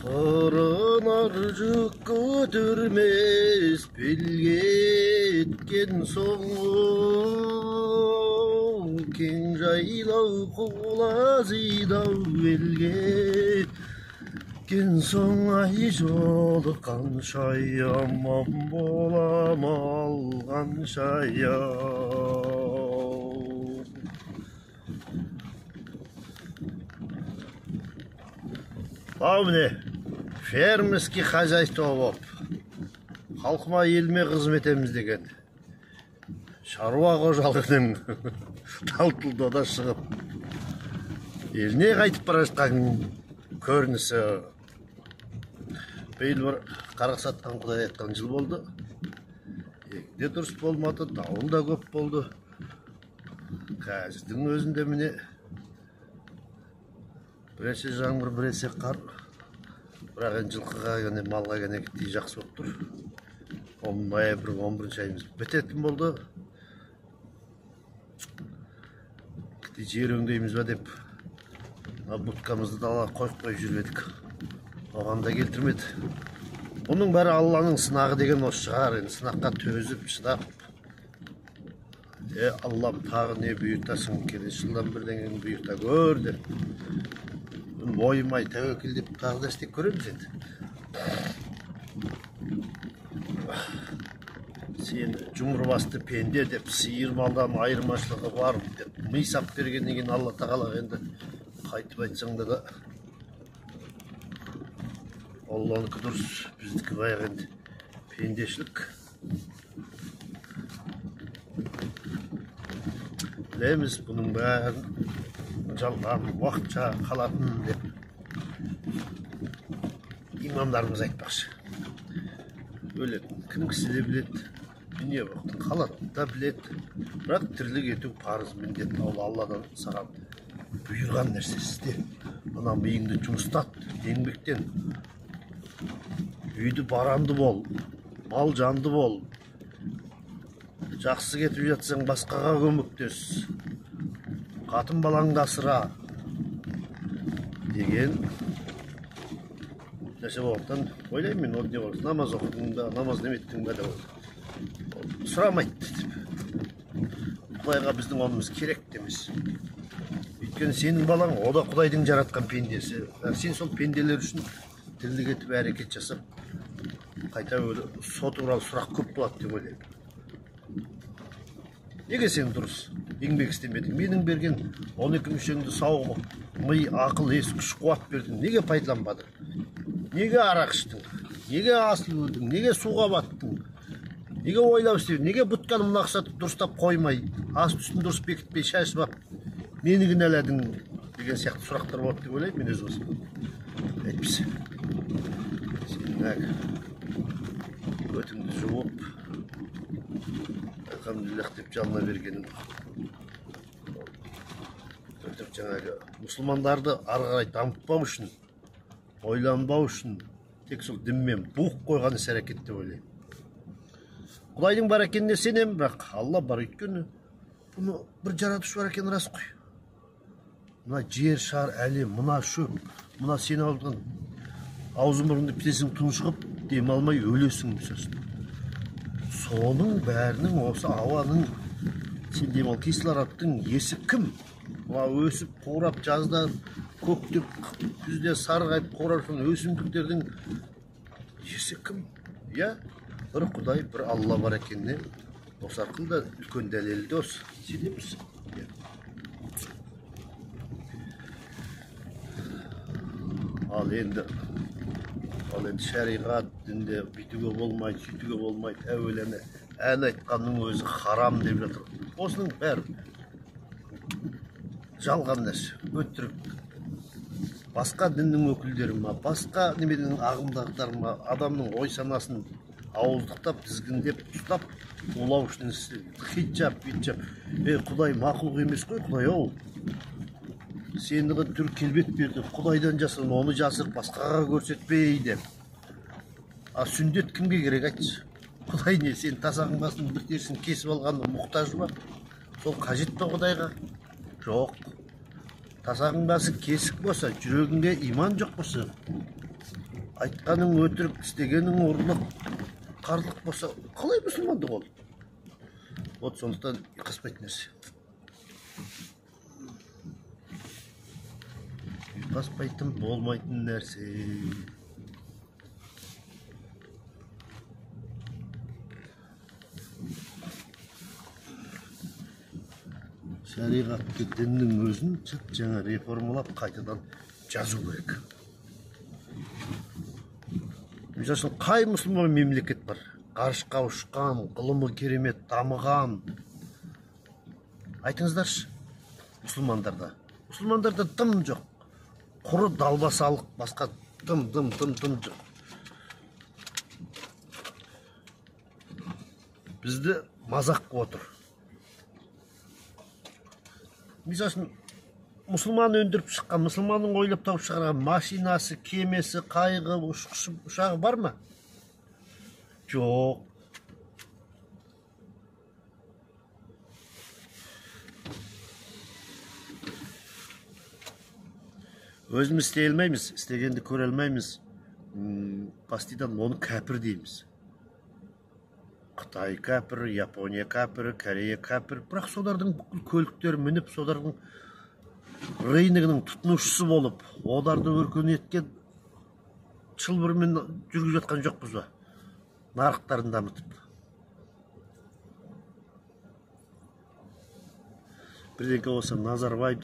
Қырын аржық көтермес белге еткен соң кең жайлау құлазидау елге еткен соң ай жолыққан шаямам болам алған шаям. Ал міне фермерский хозяйство болып халқыма еліме қызмет етеміз деген шаруа қожалығының талтылдада шығып еліне қайтып бара жатқан көрінісі. Биыл бір қарақ сатқан құдай айтқан жыл болды. Егде дұрыс болмады, дауыл да көп болды. Қазірдің өзінде міне біресе жаңбыр, біресе қар. Бірақ енді жылқыға және малға және кетті жақсы болып тұр. 11 айымыз бітетін болды. Кетті жер өңдейміз ба деп будкамызды далаға қойып жүріп едік. Оған да келтірмеді. Бұның бәрі Алланың сынағы деген осы шығар. Енді сынаққа төзіп, шыдап. Аллам тағы не бұйыртасың, келесі жылдан бірдеңені бұйырта көр деп. Мойымай тәуекел деп тағы да істеп көреміз енді. Сен жұмырбасты пенде деп, сиыр малдан айырмашылығы бар деп мисап бергеннен кейін Алла тағала енді қайтып айтсаң да Алланікі дұрыс, біздікі баяғы енді пендешілік. Білеміз бұның бәрін жалған уақытша қалатын деп имамдарымыз айтпақшы. Өлетін кім кісі де біледі, дүние уақытын қалатын да біледі. Бірақ тірлік ету парыз міндет. Ол Алладан саған бұйырған нәрсе істе. Ана миыңды жұмыстат, еңбектен. Үйді баранды бол, мал жанды бол. Жақсы кетіп жатсаң басқаға көмектес. Қатын балаңды асыра деген нәрсе болғандықтан ойлаймын мен, ол не болады, намаз оқыдың ба, намаз неметтің ба деп сұрамайды деп. Құдайға біздің онымыз керек емес. Өйткені сенің балаң о да Құдайдың жаратқан пендесі. Сен сол пенделер үшін тірлік етіп әрекет жасап қайта со туралы сұрақ көп болады деп ойлаймын. Неге сен дұрыс еңбек істемедің? Менің берген 12 мүшеңді сау, ми, ақыл, ес, күш, қуат бердің. Неге пайдаланбадың? Неге арақ іштің? Неге асыл өлдің? Неге суға баттың? Неге ойлап істедің? Неге бұтканы мынақсатып дұрыстап қоймай, ас түсін дұрыс бекітпей шашып ап, мені кінәладың деген сияқты сұрақтар болады деп ойлаймын мен өз басым. Әйтпесе. Сенің әгі өтіңді жуып, Алхамдулиллах деп жалына бергенім. Өтіп жаңағы мұсылмандарды ары қарай дамытпау үшін, ойланбау үшін тек сол дінмен буық қойған іс әрекет деп ойлаймын. Құдайдың бар екеніне сенемін, бірақ Алла бар өйткені бұны бір жаратушы бар екені рас қой. Мына жер, шар, әлем, мына шөп, мына сен алған аузы мұрынды птесің тұншығып демалмай өлесің сөзін. Соның бәрінің осы ауаның сен демал кислородтың есі кім? Өсіп, қурап, жазда көктеп, күзде сарғайып, қурап өсімдіктердің есі кім? Бір Құдай, бір Алла бар екеніне осы арқылы да үлкен дәлелді осы. Сенеміз. Ал енді шариғат дінде бүйтуге болмайды, сөйтуге болмайды, әуелені ән айтқанның өзі харам деп жатыр. Осының бәрі жалған нәрсе, өтірік. Басқа діннің өкілдері ма, басқа немеден ағымдағылар ма, адамның ой санасын ауыздықтап, тізгіндеп, ұстап, улау үшін хиджаб, хиджаб. Құдай мақұлық емес қой, Құдай ол. Сендігі түр келбет берді, Құдайдан жасырын, оны жасырып басқаға көрсетпейді. Сүндет кімге керек айтшы? Құдай не, сен тасағың басын бір терісін кесіп алғанды мұқтаж ба? Сол қажет па Құдайға? Жоқ. Тасағың басы кесік болса, жүрегіңде иман жоқ болса, айтқаның өтірік, істегенің ұрлық, қарлық болса, қалай мұсылмандық ол? Вот сондықтан ұйқаспайтын нәрсе. Ұйқаспайтын болмайтын нәрсе. Шариғатты, діннің өзін жаңа реформалап қайтадан жазу керек. Мысалы үшін қай мұсылман мемлекет бар? Ғарышқа ұшқан, ғылымы керемет дамыған. Айтыңыздаршы, мұсылмандарда. Мұсылмандарда дым жоқ. Құры далбасалық, басқа дым жоқ. Бізді мазақ отыр. Мысалы үшін мұсылман өндіріп шыққан, мұсылманның ойлап тауып шығарған машинасы, кемесі, қайығы, ұшағы бар ма? Жоқ. Өзіміз істей алмаймыз, істегенді көре алмаймыз. Бастидан оны кәпір дейміз. Қытай кәпір, Япония кәпір, Корея кәпір. Бірақ солардың бүкіл көліктері мініп, солардың рыногының тұтынушысы болып, оларды өркениетке шылбырмен жүргізіп жатқан жоқпыз ба? Нарықтарын дамытып. Бірдеңке болса Назарбаев